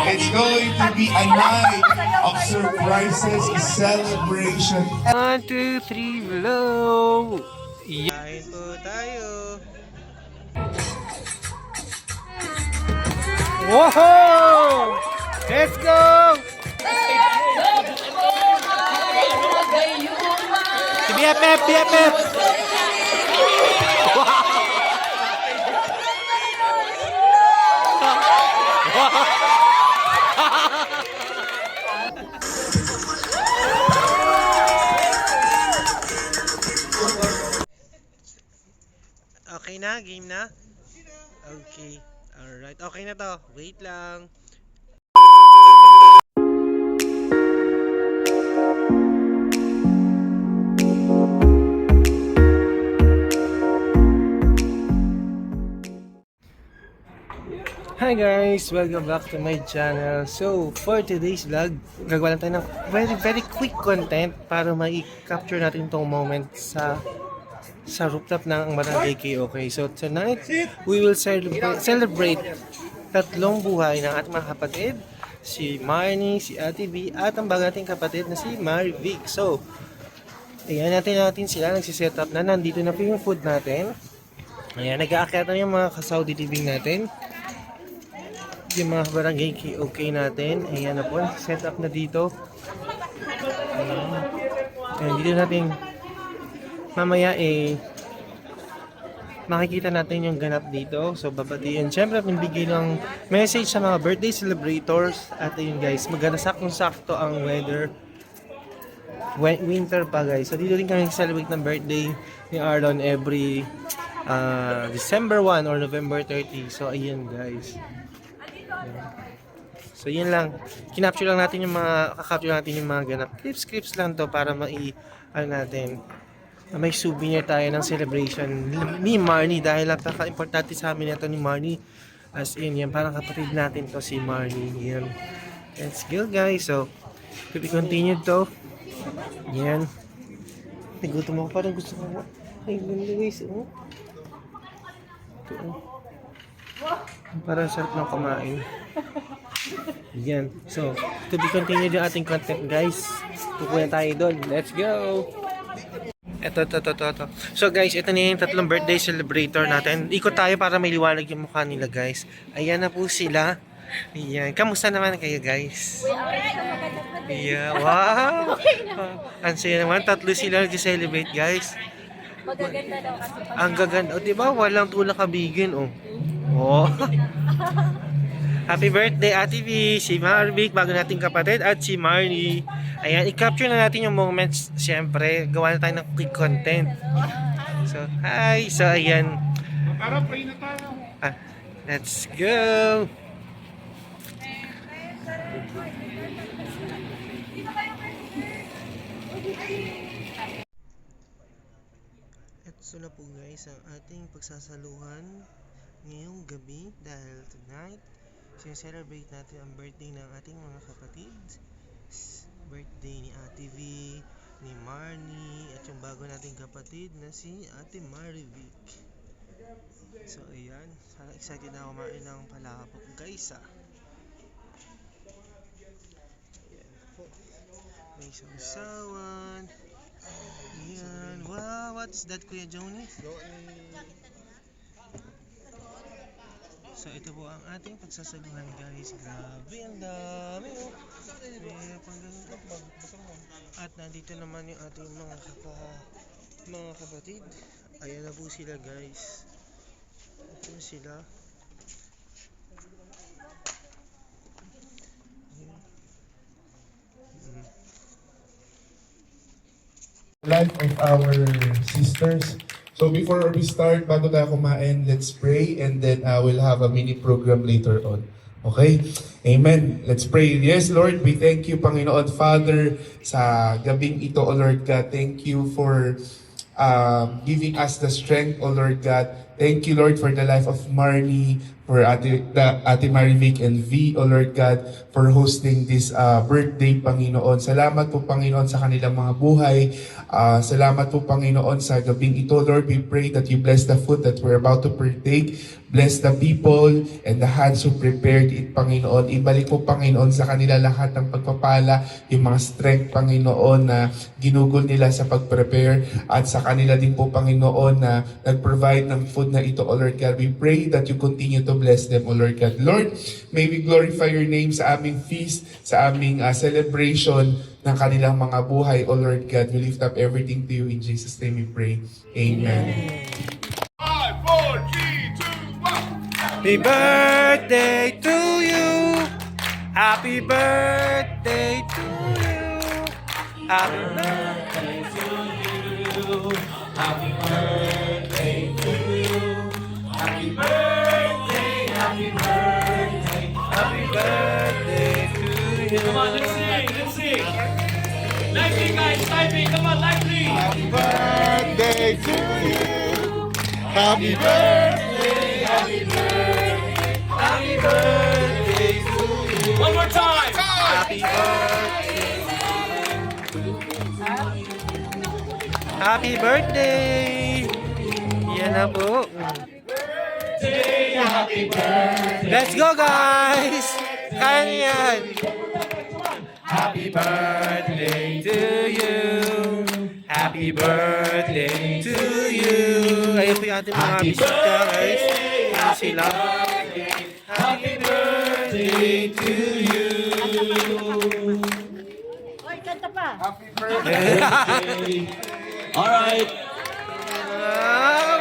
It's going to be a night of surprises, celebration. 1, 2, 3, blow! Kain po tayo. Whoa! Let's go! Si BFF, BFF! Okay na? Game na? Okay. Alright. Okay na to. Wait lang. Hi guys! Welcome back to my channel. So, for today's vlog, gagawa lang tayo ng very quick content para ma-capture natin itong moment sa rooftop ng Barangay KOK. So, tonight, we will celebrate tatlong buhay ng ating mga kapatid, si Marnie, si Ate V, at ang bago nating kapatid na si Marivic. So, ayan natin sila, nagsiset up na, nandito na po yung food natin. Ayan, nag-aakyat na yung mga ka-Saudi living natin. Yung mga barangay KOK natin, ayan na po, set up na dito. Ayan, dito natin mamaya makikita natin yung ganap dito. So babatiin, syempre bigay ng message sa mga birthday celebrators. At yun guys, maganda saktong-sakto ang weather, winter pa guys. So dito rin kami celebrate ng birthday ni Arlon every December 1 or November 30. So ayun guys. So yun lang, kinapture lang natin yung kakapture natin yung mga ganap. Clips lang to para natin, may souvenir tayo ng celebration ni Marnie, dahil napaka-importante sa amin ito ni Marnie. As in, yan, parang kapatid natin to si Marnie. Yan. Let's go guys. So, to be continued to. Yan. Nagutom ako, parang gusto ko. Ay, ganda guys. Oh. Ito, oh. Parang sarap ng kumain. Yan. So, to be continued yung ating content guys. Pupunta tayo doon. Let's go! Ito. So guys, ito na yung tatlong birthday celebrator natin. Ikot tayo para may liwanag yung mukha nila guys. Ayan na po sila. Ayan. Kamusta naman kayo guys? Yeah. Wow! Ang saya naman. Tatlo sila nag-celebrate guys. Magaganda daw kasi. Ang gaganda. O diba? Walang tulak kabigin. Oh. Happy birthday Ate V, si Marivic, bago nating kapatid, at si Marnie. Ayan, i-capture na natin yung moments. Siyempre, gawa na tayo ng quick content. So, hi! So, ayan. Let's go! Ito na po guys ang ating pagsasaluhan ngayong gabi, dahil tonight sineselebrate natin ang birthday ng ating mga kapatid. Birthday ni Ate V, ni Marnie, at yung bago nating kapatid na si Ate Marivic. So ayan, sana excited na ako kumain ng palabok guys Ayan po, may sausawan. Ayan, wow, what's that Kuya Joni? So ito po ang ating pagsasaluhan guys. Grabe, ang dami oh. At nandito naman yung ating mga kapatid. Ayan na po sila guys. Ito sila. Life of our sisters. So before we start, bago tayo kumain, let's pray and then we'll have a mini program later on. Okay? Amen. Let's pray. Yes, Lord, we thank you, Panginoon Father, sa gabing ito, O Lord God. Thank you for giving us the strength, O Lord God, Thank you, Lord, for the life of Marnie, for Ate Marivic and V, O Lord God, for hosting this birthday, Panginoon. Salamat po, Panginoon, sa kanilang mga buhay. Salamat po, Panginoon, sa gabing ito. Lord, we pray that you bless the food that we're about to partake. Bless the people and the hands who prepared it, Panginoon. Ibalik po, Panginoon, sa kanila lahat ng pagpapala, yung mga strength, Panginoon, na ginugol nila sa pag-prepare, at sa kanila din po, Panginoon, na nag-provide ng food na ito, O Lord God. We pray that you continue to bless them, O Lord God. Lord, may we glorify your name sa aming feast, sa aming celebration ng kanilang mga buhay, O Lord God. We lift up everything to you. In Jesus' name we pray. Amen. Happy birthday to you. Happy birthday to you. Happy birthday to you. Happy birthday to you. Happy birthday, happy birthday, happy birthday to you. Come on, let's sing. Lively, guys, lively. Come on, lively. Happy birthday to you. Happy birthday, happy birthday, Happy birthday to you. One more time. Happy birthday. Happy birthday. Yan na po. Happy birthday. Let's go, guys! Kaya niyo yan! Happy birthday To you. Happy birthday to you. Ayun po yung ating mga bisita, guys. Ayan sila. Happy birthday to you. Oy, kanta pa. All right. Wow!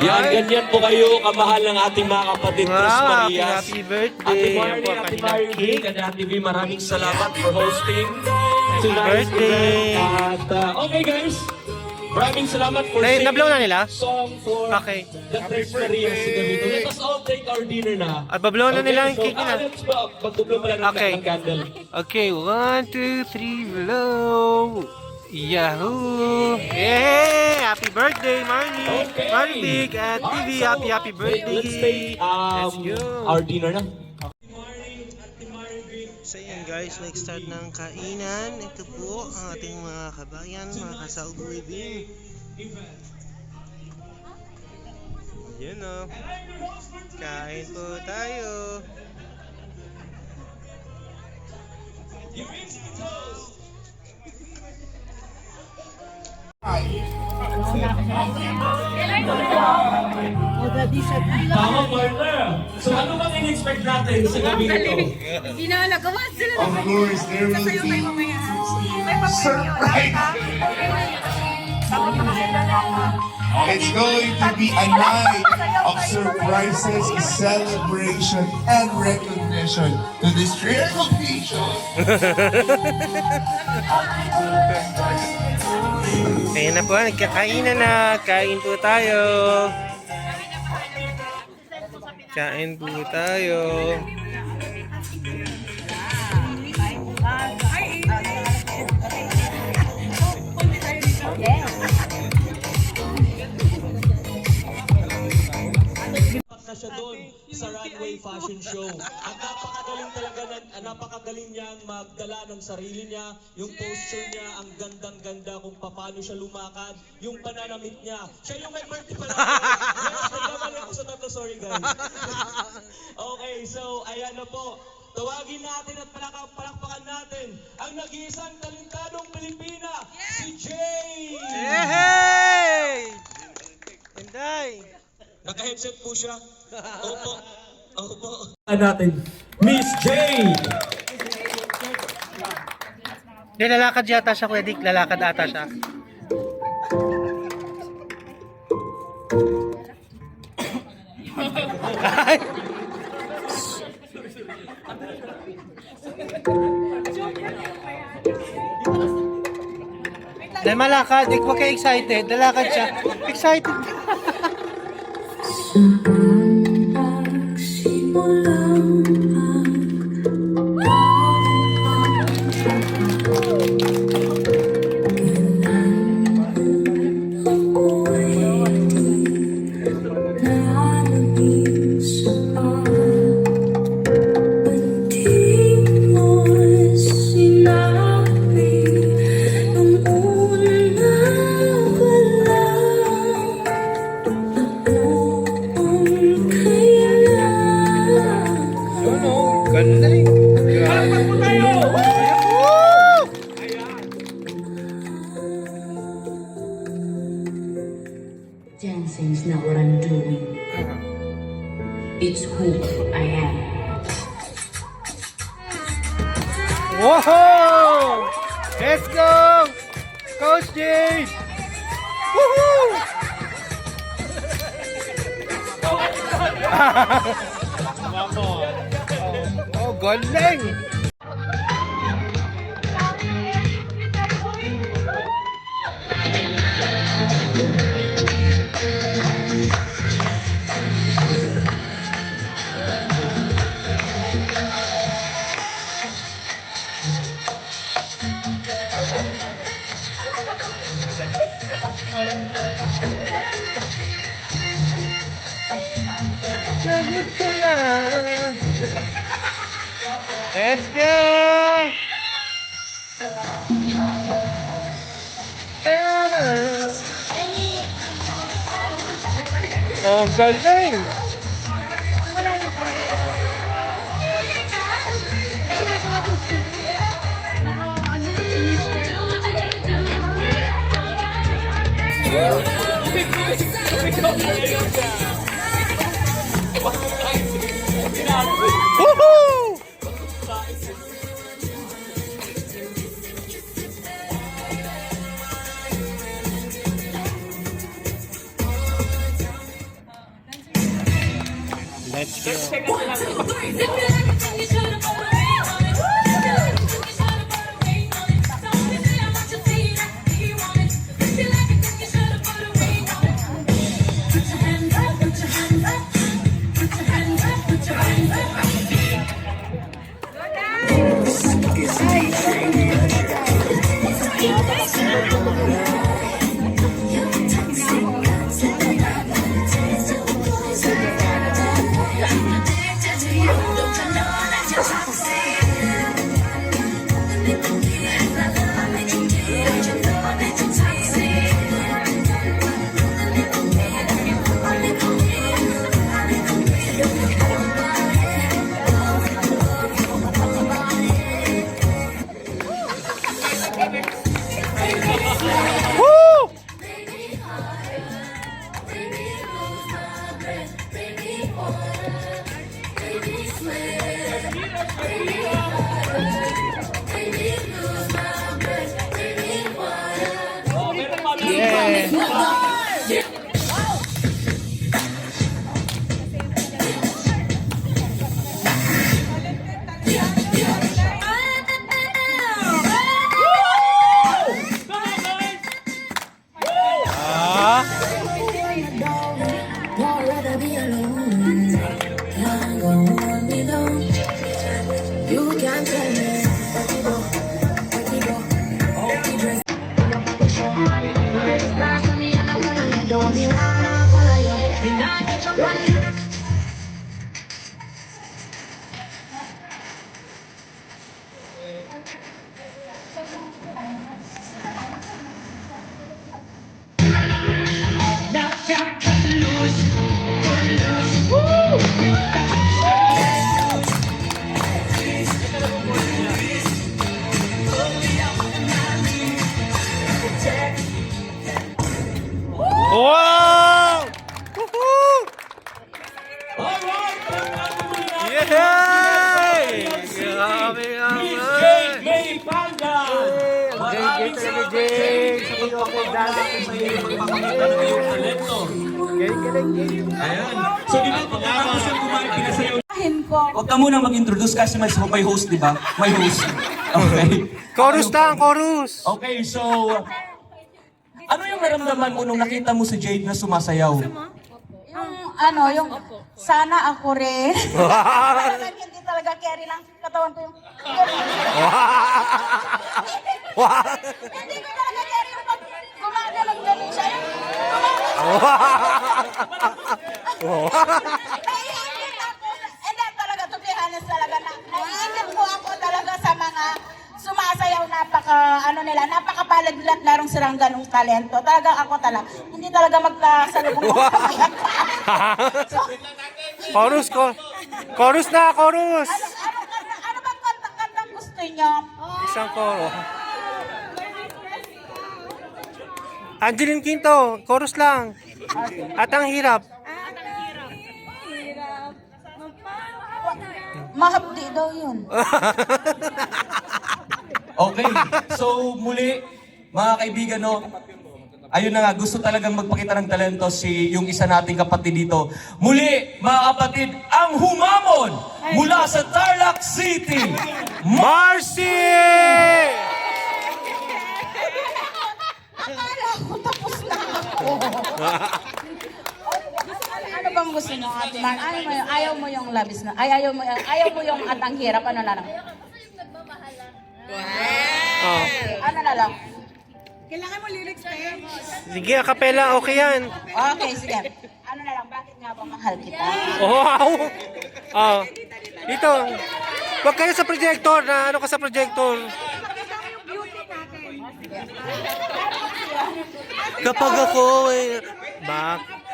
Yan, ganyan po kayo kamahal ng ating mga kapatid Chris Wow, Marias. happy birthday. Ate Yan Marnie, po ang Ate kanilang Marnie, cake. and Ate V, maraming salamat for hosting tonight's birthday. event. At, okay guys, maraming salamat for Ay, singing nablow na nila? song for Okay. the Chris Marias Sigamito. Let us all take our dinner na. At bablow na nila yung cake nila. Let's go. Magtublo pala ng Okay. ng candle. Okay, 1, 2, 3, blow! Yahoo! Yay! Happy birthday, Marnie! Okay. Marnie Big at TV, Alright, so, happy birthday! Let's take Let's go! our dinner na. So yun guys, nag-start ng kainan. Ito po ang ating mga kabayan, mga kasaug living. Yun o. Kain po tayo. Tama, partner. So ano bang in-expect natin sa gabi nito? Hindi na nagawa sila. Of course, there will Sasayaw tayo be mamaya. May papel surprise. It's going to be a night of surprises, celebration, and recognition to this rare occasion. Ayan na po, nagkakainan na. Kain po tayo. Kain po tayo. Na siya doon sa runway fashion show. At napakagaling talaga, napakagaling niyang magdala ng sarili niya, yung posture niya, ang gandang-ganda kung paano siya lumakad, yung pananamit niya. Siya yung may birthday pala. Yes, nagkamali ako sa tatlo, sorry guys. Okay, so ayan na po. Tawagin natin at palakpakan natin ang nag-iisang talentadong Pilipina, si Jay! Yehey! Inday! Naka-headset po siya. Opo. Opo. Natin, Miss J! Hindi, lalakad yata siya, Kuya Dick. Lalakad ata siya. Ay! Dahil malakad, huwag kayo excited. Lalakad siya. Excited. It's who I am. Whoa! Let's go! Coach Jade! Woohoo! Oh, galing! Let's go! Oh, galing! Woohoo! Let's go. Woo! Yeah. Ah. Wow! Woohoo! Alright! Yay! Grabe Miss naman! Jade May Pangan! Jade talaga, Jade! Sa pagpapagdala ko sa iyo, Magpapakita ng iyong talento. galing, Jade! Ayan. So, di ba pagkatapos ang kumain, pinasayaw Huwag ka muna mag-introduce kasi may host, di ba? May host. Okay. Chorus lang, chorus! Okay, so... Ano yung naramdaman mo nung nakita mo si Jade na sumasayaw? Yung sana ako rin. Talagang hindi talaga carry lang katawan ko yung... Hindi ko talaga carry yung pag gumagalang-galing siya. Naiingit ako. Hindi talaga, to be honest talaga na. Naiingit po ako talaga sa mga sumasayaw, napakapalad nila at larong silang ganong talento. Talagang ako talaga, hindi talaga magkasalubong ako. Chorus ko! Chorus na, chorus! Ano bang kantang gusto niyo? Isang choro. Angeline Quinto, chorus lang. At ang hirap. Mahapdi daw yun. Okay, so muli, mga kaibigan, no, ayun na nga, gusto talagang magpakita ng talento yung isa nating kapatid dito. Muli, mga kapatid, ang humamon mula sa Tarlac City, Marcy! Akala ko tapos na ako. Ano bang gusto mo, Ate Man? Ayaw mo yung labis na, ayaw mo yung at ang hirap, ano na lang? Oh. Ano na lang? Sige, acapella, okay yan. Okay, sige. Ano na lang, bakit nga ba mahal kita? Wow! Oh. Dito. Huwag kayo sa projector na ano ka sa projector. Kapag ako ay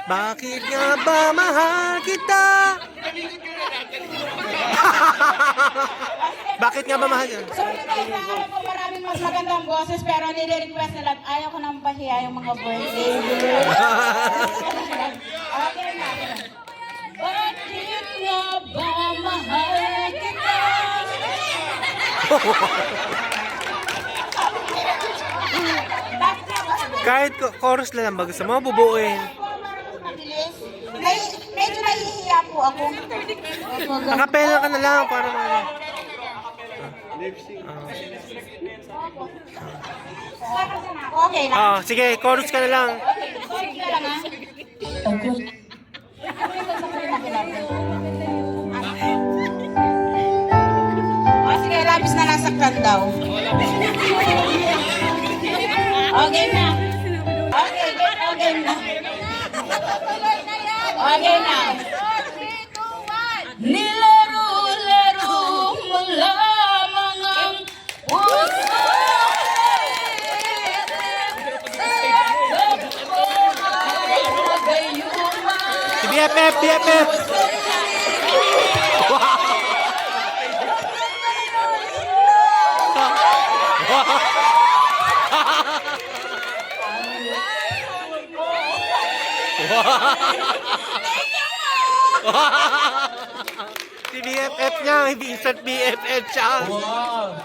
bakit nga ba mahal kita? Bakit nga ba mahal kita? Sorry guys, naharap ko maraming mas magandang boses pero nire-request nila at ayaw ko nang pahiya yung mga birthday. Okay na. Bakit nga ba mahal kita? Bakit nga ba? Kahit chorus na lang ba gusto mo, bubuuin. Medyo nahihiya po ako. Acapella ka na lang para ano. Okay na. Ah, sige, chorus ka na lang. Sorry ka lang ha. Oh, sige, labis na nasaktan daw. Okay na. Okay na. Okay na. Nilaro-laro mo lamang ang puso. Si BFF, BFF. Si BFF niya, insert BFF siya. wow!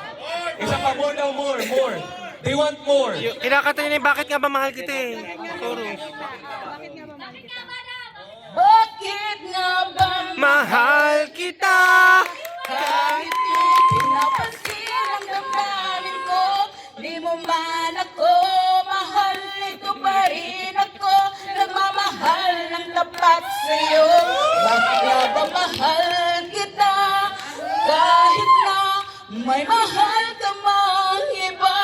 Isa pa, more daw, more. They want more. Kinakanta niya yung bakit nga ba mahal kita eh. Chorus. Bakit nga ba Mahal kita. kahit pinapansin ang damdamin ko, di mo man ako mahal, ito pa rin ako, nagmamahal ng tapat sa'yo. Bakit nga ba mahal kita, kahit na may mahal ka mang iba,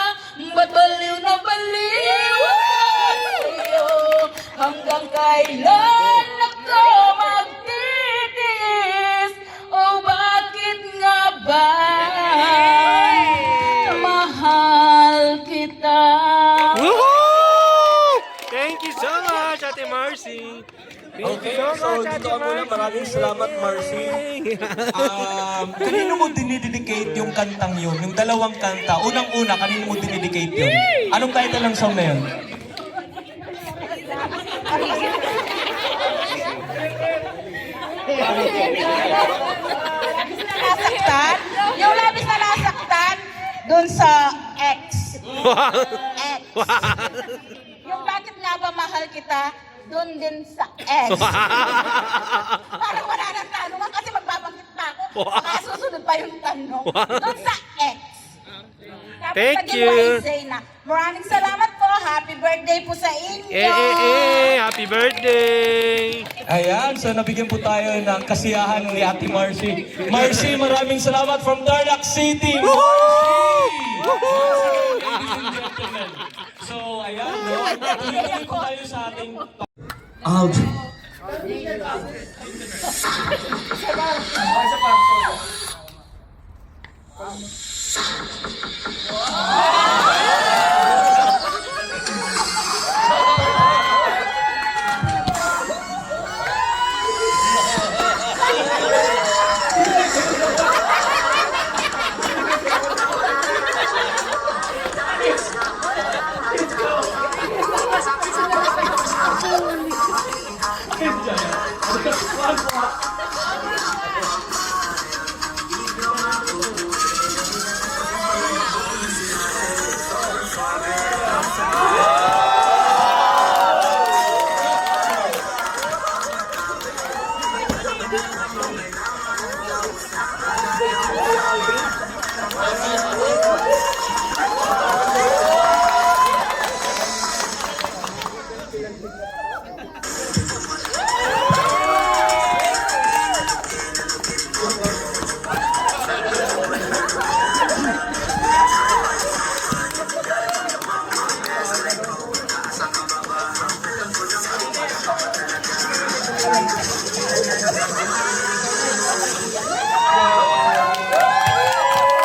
ba't baliw na baliw ako sa'yo, hanggang kailan ako magtitiis, o bakit nga ba mahal kita? Woohoo! Thank you so much, Ate Marcy. Thank Okay, you so much, dito ako muna. Maraming salamat, Marcy. Kanino mo dinidedicate yung kantang yun? Yung dalawang kanta. Unang-una, kanino mo dinidedicate yun? Anong title ng song na yun? Nasaktan? Yung labis na nasaktan dun sa ex. Ex. Yung bakit nga ba mahal kita dun din sa ex. Parang wala nang tanong kasi magbabanggit pa ako. Masusunod pa yung tanong. Dun sa ex. Tapos Thank naging you. Wednesday na. Maraming salamat po. Happy birthday po sa inyo. Happy birthday! Ayan, so nabigyan po tayo ng kasiyahan ni Ate Marcy. Marcy, maraming salamat from Tarlac City! Marcy! Ladies and gentlemen. So, ayan, no? Tuloy po tayo sa ating... Out.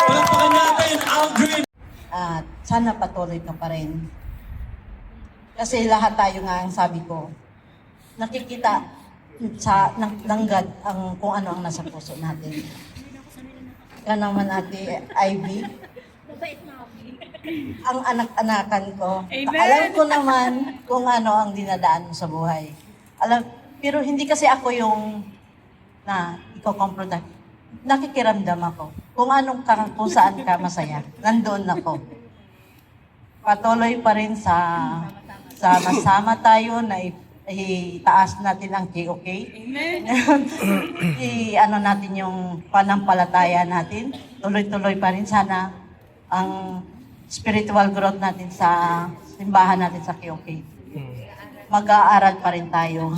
Palakpakan natin, Aldrin! At sana patuloy ka pa rin. Kasi lahat tayo nga, ang sabi ko, nakikita ng God ang kung ano ang nasa puso natin. Kaya naman Ate Ivy, ang anak-anakan ko, alam ko naman kung ano ang dinadaan mo sa buhay. Pero hindi kasi ako yung na iko-compromise. Nakikiramdam ako. Kung saan ka masaya, nandoon ako. Patuloy pa rin sa sama tayo na itaas natin ang KOK. Amen. Ano natin yung panampalataya natin. Tuloy-tuloy pa rin sana ang spiritual growth natin sa simbahan natin sa KOK. Mag-aaral pa rin tayo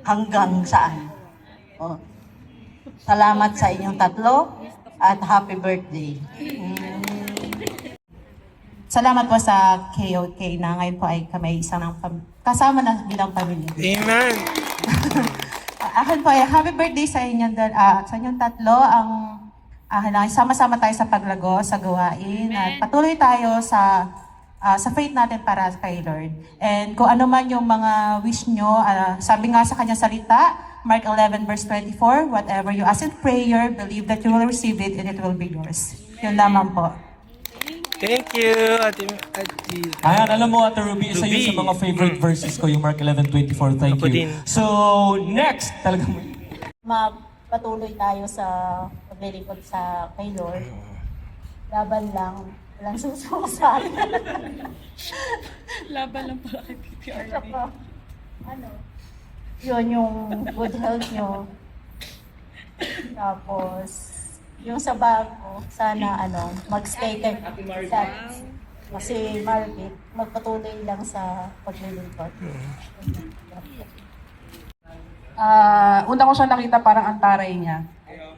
hanggang saan. Oh. Salamat sa inyong tatlo at happy birthday. Salamat po sa KOK na ngayon po ay kami isang kasama na bilang pamilya. Amen. Akin po ay happy birthday sa inyong tatlo. Sama-sama tayo sa paglago, sa gawain at patuloy tayo sa faith natin para kay Lord. And kung ano man yung mga wish nyo, sabi nga sa kanyang salita, Mark 11 verse 24, whatever you ask in prayer, believe that you will receive it and it will be yours. Yun lamang po. Thank you, Ate. Ayan, alam mo, Ate Ruby, isa yun Ruby. sa mga favorite verses ko, yung Mark 11:24. Thank Ako you. din. So, next, talagang Magpatuloy tayo sa paglilipad sa kay Lord. Laban lang. Walang susuko sa akin. Laban lang pala kay PPR. Saka, yun yung good health nyo. Tapos, yung sa bago, sana mag-stay kayo sa kasi Margaret, magpatuloy lang sa paglilipad. Una ko siya nakita parang ang taray niya.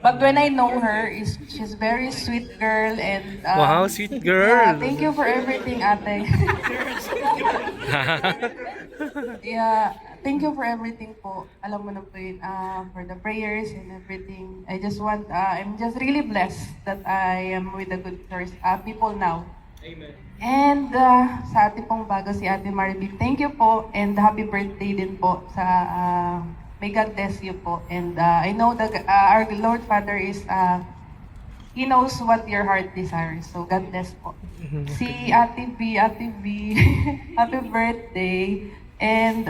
But when I know her, she's very sweet girl and Wow, sweet girl. Yeah, thank you for everything, ate. Yeah, thank you for everything po. Alam mo na po yun, for the prayers and everything. I'm just really blessed that I am with the good people now. Amen. And sa ate pong bago si Ate Maribel, thank you po and happy birthday din po sa may God bless you po. And I know that our Lord Father He knows what your heart desires. So God bless po. Si Ate B, happy birthday. And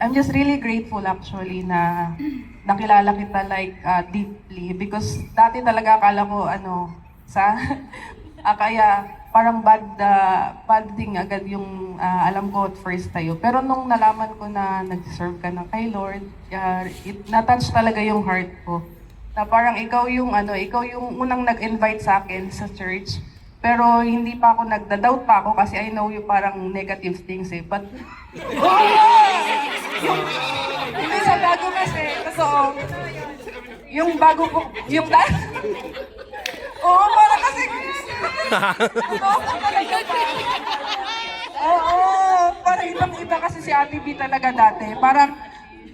I'm just really grateful actually na nakilala kita like deeply because dati talaga akala ko kaya parang bad thing agad yung alam ko at first tayo. Pero nung nalaman ko na nag-serve ka na kay Lord, na-touch talaga yung heart ko. Na parang ikaw yung unang nag-invite sa akin sa church. Pero hindi pa ako nagda-doubt pa ako kasi I know yung parang negative things eh. But hindi sa bago kasi. So, yung bago ko, oo, parang kasi parang ibang-iba kasi si Ate B talaga dati. Parang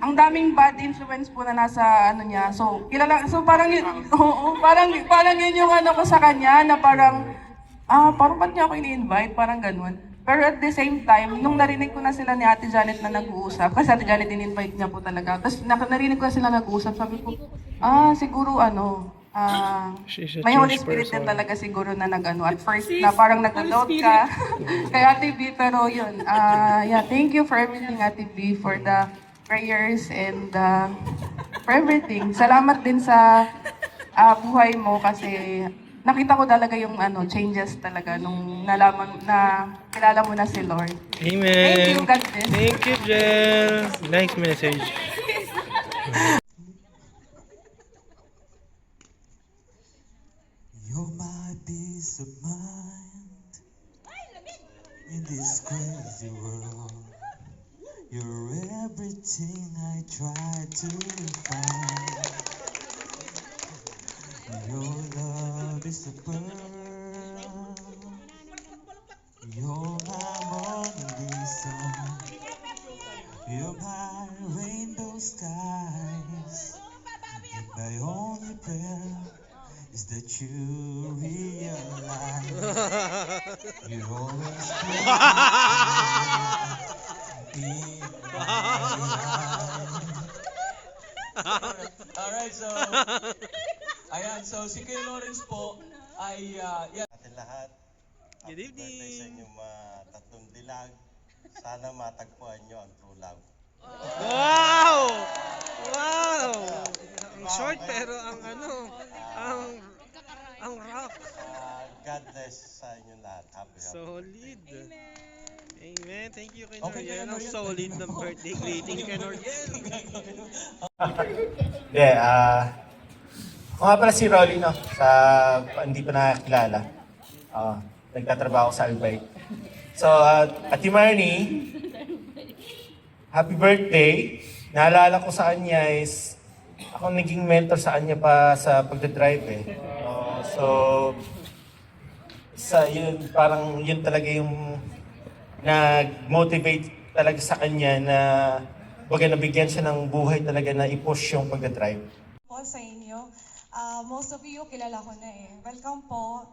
ang daming bad influence po na nasa niya. So, parang yun, parang yun yung ko sa kanya na parang ba't niya ako ini-invite? Parang ganun. Pero at the same time, nung narinig ko na sila ni Ate Janet na nag-uusap, kasi Ate Janet in-invite niya po talaga. Tapos narinig ko na sila nag-uusap, sabi ko, siguro may Holy Spirit din talaga siguro na at first na parang nag-doubt ka kay Ate B, pero yun, thank you for everything Ate B, for the prayers and for everything. Salamat din sa buhay mo kasi nakita ko talaga yung changes talaga nung nalaman na kilala mo na si Lord. Amen. Thank you, God bless. Thank you, Jel. Nice message. peace of mind in this crazy world. You're everything I try to find. Your love is a pearl. You're my Mona Lisa. You're my rainbow skies. And my only prayer is that you realize you always be in Alright, so, ayan, so si Kuya Lawrence po ay, yan. ating lahat. Good Happy birthday sa evening. inyong tatlong dilag. Sana matagpuan nyo ang true love. Wow! Wow! Ang short pero ang ang rock. God bless sa inyong lahat. Happy Solid. Amen. Thank you kay Okay, Noriel. kay Ang Noriel. solid ng birthday greeting kay Noriel. Hindi, ako nga pala si Rolly, no? Hindi pa nakakilala. Nagtatrabaho sa Albay. So, Ate Marnie, happy birthday. Naalala ko sa kanya is, ako naging mentor sa kanya pa sa pagdadrive eh. Yun, parang yun talaga yung nag-motivate talaga sa kanya na baga nabigyan siya ng buhay talaga na i-push yung pagdadrive. Po sa inyo. Most of you kilala ko na eh. Welcome po.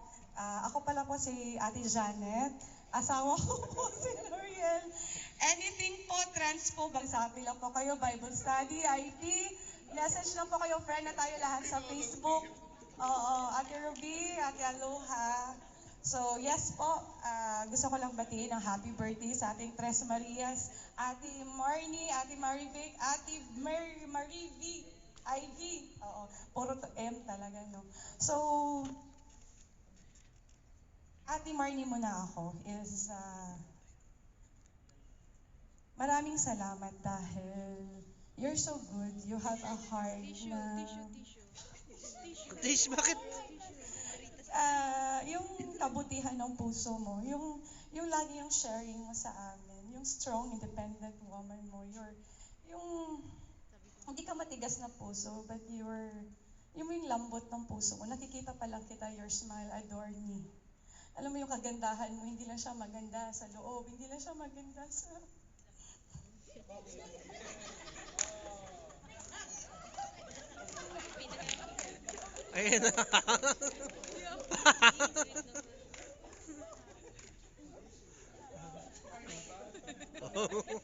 Ako pala po si Ate Janet. Asawa ko po si Noriel. Anything po, trans po, bagsabi lang po kayo, Bible study, IT. Message lang po kayo, friend na tayo lahat sa Facebook. Oo, Ate Ruby, Ate Aloha. So yes po, gusto ko lang batiin ang happy birthday sa ating Tres Marias, Ate Marnie, Ate Marivic, Ate Marivic, Ivy. Oo, puro M talaga, no? So, Ate Marnie muna ako is, maraming salamat dahil you're so good, you have a heart na... Tish, bakit? Yung kabutihan ng puso mo, yung lagi yung sharing mo sa amin, yung strong, independent woman mo, yung hindi ka matigas na puso, but yung lambot ng puso mo, nakikita pa lang kita, your smile adore me. Alam mo yung kagandahan mo, hindi lang siya maganda sa loob, hindi lang siya maganda sa... Ayun na.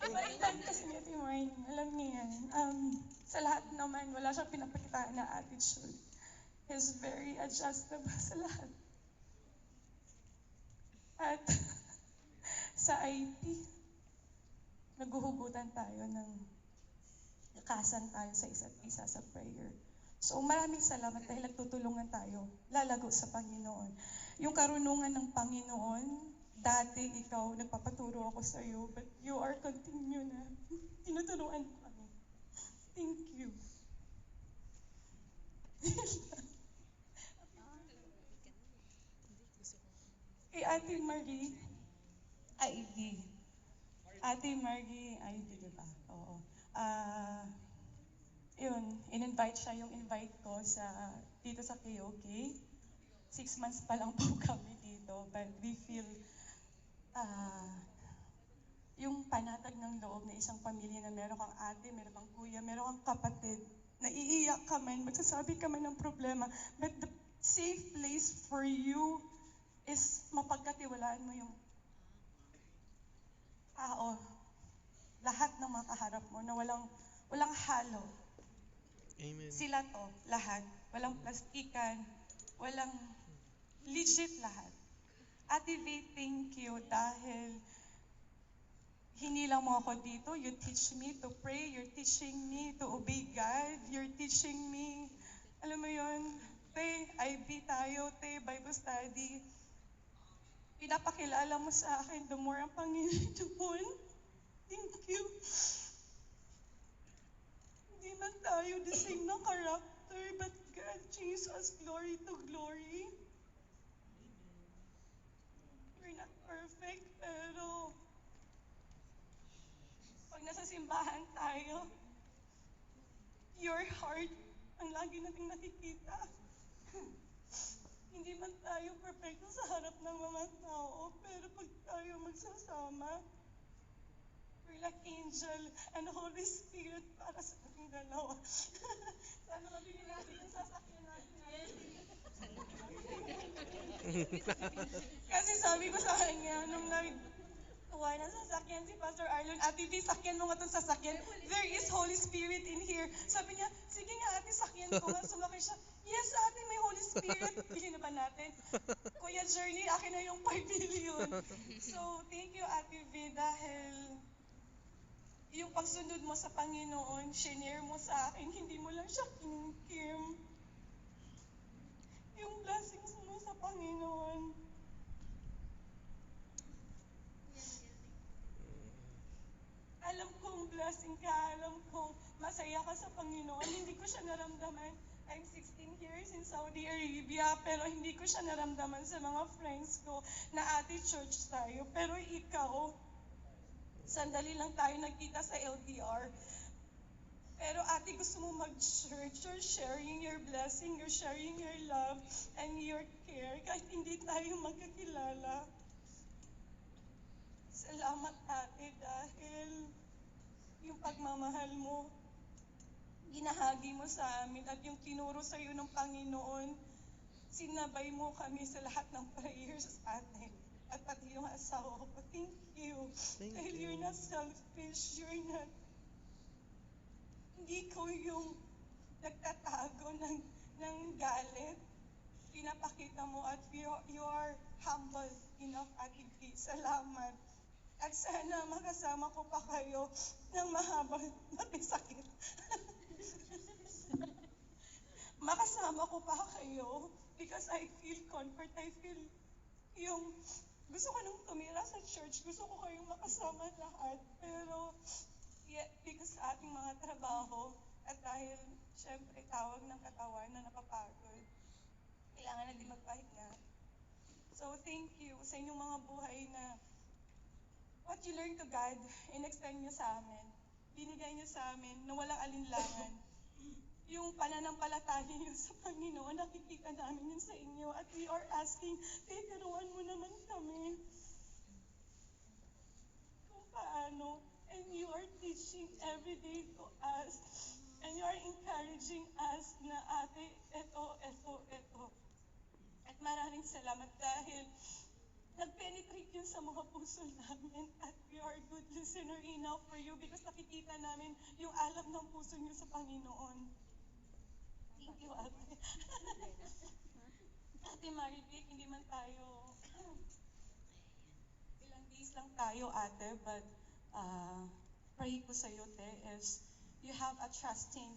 Balikan kasi niya, Ate Marnie, alam niya yan. Sa lahat naman, wala siyang pinapakitaan na attitude. He's very adjustable sa lahat. At sa IT, naghuhugutan tayo ng lakasan tayo sa isa't isa sa prayer. So maraming salamat dahil nagtutulungan tayo, lalago sa Panginoon. Yung karunungan ng Panginoon, dati ikaw, nagpapaturo ako sa iyo, but you are continue na. Tinuturuan mo kami. Thank you. Kay Ate Marie, Ivy. Ate Marie, Ivy, diba? Oo. Yun, in-invite siya yung invite ko dito sa KOK. 6 months pa lang po kami dito, but we feel yung panatag ng loob na isang pamilya na meron kang ate, meron kang kuya, meron kang kapatid, naiiyak ka man, magsasabi ka man ng problema, but the safe place for you is mapagkatiwalaan mo yung tao, lahat ng makaharap mo na walang halo. Amen. Sila to, lahat. Walang plastikan, walang legit lahat. Ate V, thank you dahil hinilang mo ako dito. You teach me to pray, you're teaching me to obey God, you're teaching me, alam mo yun, te, IB tayo, te, Bible study. Pinapakilala mo sa akin, the more ang Panginoon. Thank you. Hindi man tayo the same na character, but God changed us glory to glory. we're not perfect, pero pag nasa simbahan tayo, your heart ang lagi nating nakikita. Hindi man tayo perfecto sa harap ng mga tao, pero pag tayo magsasama, we're like angel and Holy Spirit para sa ating dalawa. Sana mabili natin ang sasakyan natin. Kasi sabi ko sa kanya, nung nagkuha ng sasakyan si Pastor Arlon, Ate V, sakyan mo nga itong sasakyan. There is Holy Spirit in here. Sabi niya, sige nga ate, sakyan ko nga. Sumakay siya, yes ate, may Holy Spirit. Bili na ba natin? Kuya Journey, akin na yung 5 billion. So, thank you Ate V dahil yung pagsunod mo sa Panginoon, shinare mo sa akin, hindi mo lang siya kinimkim. Yung blessings mo sa Panginoon. Alam kong blessing ka, alam kong masaya ka sa Panginoon. Hindi ko siya naramdaman. I'm 16 years in Saudi Arabia, pero hindi ko siya naramdaman sa mga friends ko na ate church tayo. Pero ikaw, sandali lang tayo nagkita sa LDR. Pero ate, gusto mo mag-church, you're sharing your blessing, you're sharing your love, and your care, kahit hindi tayo magkakilala. Salamat ate, dahil yung pagmamahal mo, ginahagi mo sa amin, at yung tinuro sa iyo ng Panginoon, sinabay mo kami sa lahat ng prayers ate, at pati yung asawa ko. Thank you. Dahil you're not selfish, you're not, hindi ko yung nagtatago ng galit. Pinapakita mo at you are humble enough, Ate V. Salamat. At sana makasama ko pa kayo ng mahabang sakit. Makasama ko pa kayo because I feel comfort. I feel yung gusto ko nung tumira sa church. Gusto ko kayong makasama lahat. Pero because sa ating mga trabaho at dahil syempre tawag ng katawan na napapagod, kailangan natin magpahinga. So thank you sa inyong mga buhay na what you learn to God, in-extend nyo sa amin. Binigay nyo sa amin na walang alinlangan. Yung pananampalataya nyo sa Panginoon, nakikita namin yun sa inyo. At we are asking, turuan mo naman kami kung paano. And you are teaching every day to us. And you are encouraging us na ate, eto. At maraming salamat dahil nag-penetrate yun sa mga puso namin. At we are good listener enough for you because nakikita namin yung alam ng puso niyo sa Panginoon. Thank you, ate. Ate Marivic, hindi man tayo, ilang days lang tayo, ate, but pray ko sa'yo, te, is you have a trusting.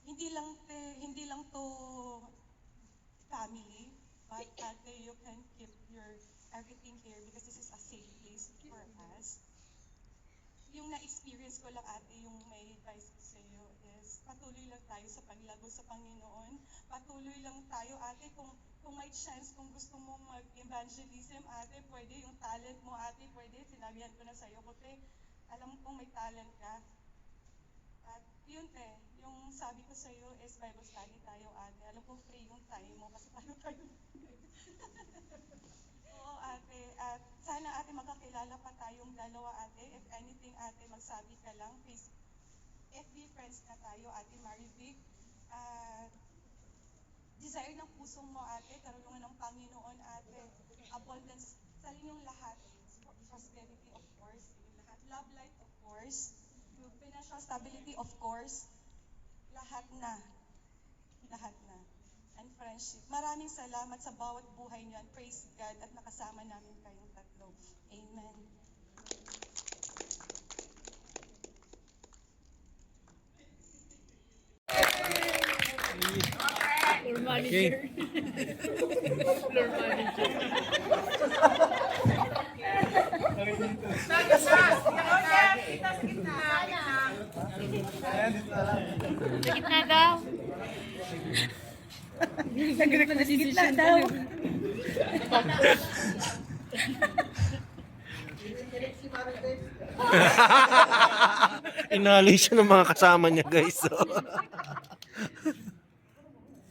Hindi lang to family, but ate, you can keep your everything here because this is a safe place for us. Yung na-experience ko lang, ate, yung may advice ko sa'yo is patuloy lang tayo sa paglago sa Panginoon. Patuloy lang tayo, ate, kung may chance, kung gusto mong mag-evangelism, ate, pwede yung talent mo, ate, pwede. Sinabihan ko na sa'yo, kasi alam kong may talent ka. At yun, te, yung sabi ko sa'yo is Bible study tayo, ate. Alam kong free yung time mo kasi paano tayo. Oo, ate. At sana, ate, magkakilala pa tayong dalawa, ate. If anything, ate, magsabi ka lang. Please, FB friends na tayo, ate Marivic. Desire ng puso mo, ate, karunungan ng Panginoon, ate, abundance sa inyong lahat, prosperity, of course, inyong lahat, love life, of course, financial stability, of course, lahat na, and friendship. Maraming salamat sa bawat buhay niyo, and praise God, at nakasama namin kayong tatlo. Amen. Floor manager. Floor manager. Sa gitna daw. Nag-request sa gitna daw. Inalay siya ng mga kasama niya, guys.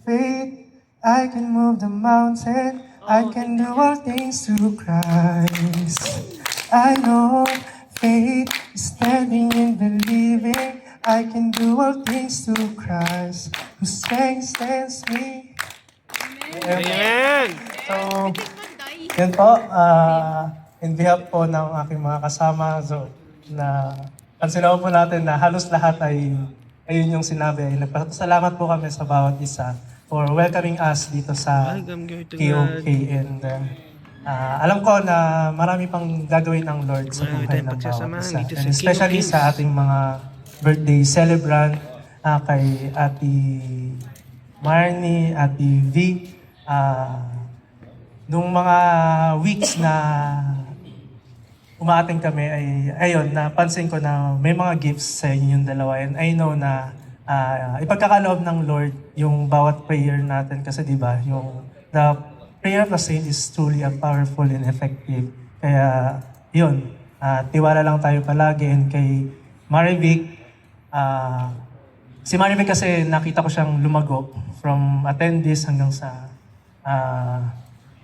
Faith, I can move the mountain. I can do all things through Christ. I know faith is standing in believing. I can do all things through Christ who strengthens me. Amen! So, yun po, in behalf po ng aking mga kasama, so, na pansilaw po natin na halos lahat ay ayun yung sinabi. Nagpasalamat po kami sa bawat isa for welcoming us dito sa KOK. And alam ko na marami pang gagawin ng Lord sa buhay ng bawat isa. And especially sa ating mga birthday celebrant, kay Ate Marnie, Ate V. Nung mga weeks na umaating kami ay ayun, napansin ko na may mga gifts sa inyong dalawa, and I know na ipagkakaloob ng Lord yung bawat prayer natin kasi di ba yung the prayer of the saint is truly powerful and effective. Kaya yun, tiwala lang tayo palagi. And kay Marivic, si Marivic kasi nakita ko siyang lumago from attendees hanggang sa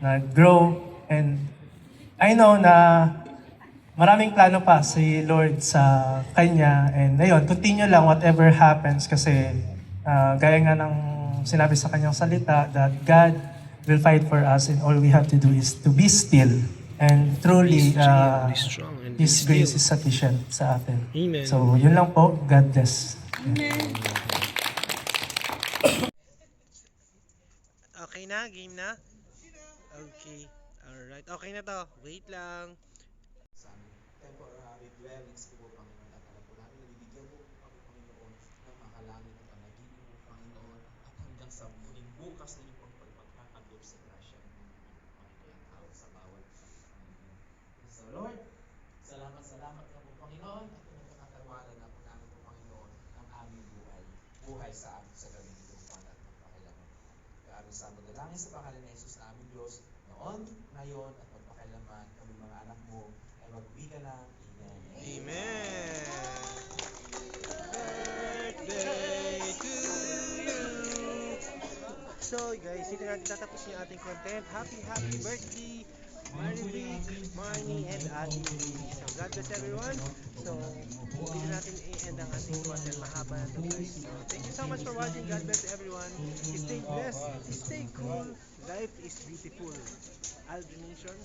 nag-grow, and I know na maraming plano pa si Lord sa kanya, and ayun, continue lang whatever happens kasi gaya nga ng sinabi sa kanyang salita that God will fight for us and all we have to do is to be still, and truly His grace is sufficient sa atin. Amen. So yun lang po, God bless. Okay na? Game na? Okay. Alright. Okay na to. Wait lang. Temporary dwellings po, Panginoon, at alam po namin nabibigyan mo ang Panginoon ng makalangit at panaginip mo, Panginoon, at hanggang sa muling bukas na iyong pagpagkakagip sa grasya ng Panginoon tawag sa bawat Panginoon. So Lord, salamat na po, Panginoon, at pinagkakatawanan na po namin po, Panginoon, ang aming buhay sa amin sa gawin ito at magpakailangan. Kaya aming sa dalangin sa pangalan ni Jesus na aming Diyos, noon, ngayon, at magpakailaman, kami mga anak mo, ay magbiga na. Amen. Amen! Birthday to you! So guys, dito natin tatapos yung ating content. Happy birthday! Marivic, Marnie, and Ate V. So God bless everyone. So dito natin i-end ang ating content. Mahaba na ito, guys. So thank you so much for watching. God bless everyone. Stay blessed, stay cool. Life is beautiful. Aldrin Nation.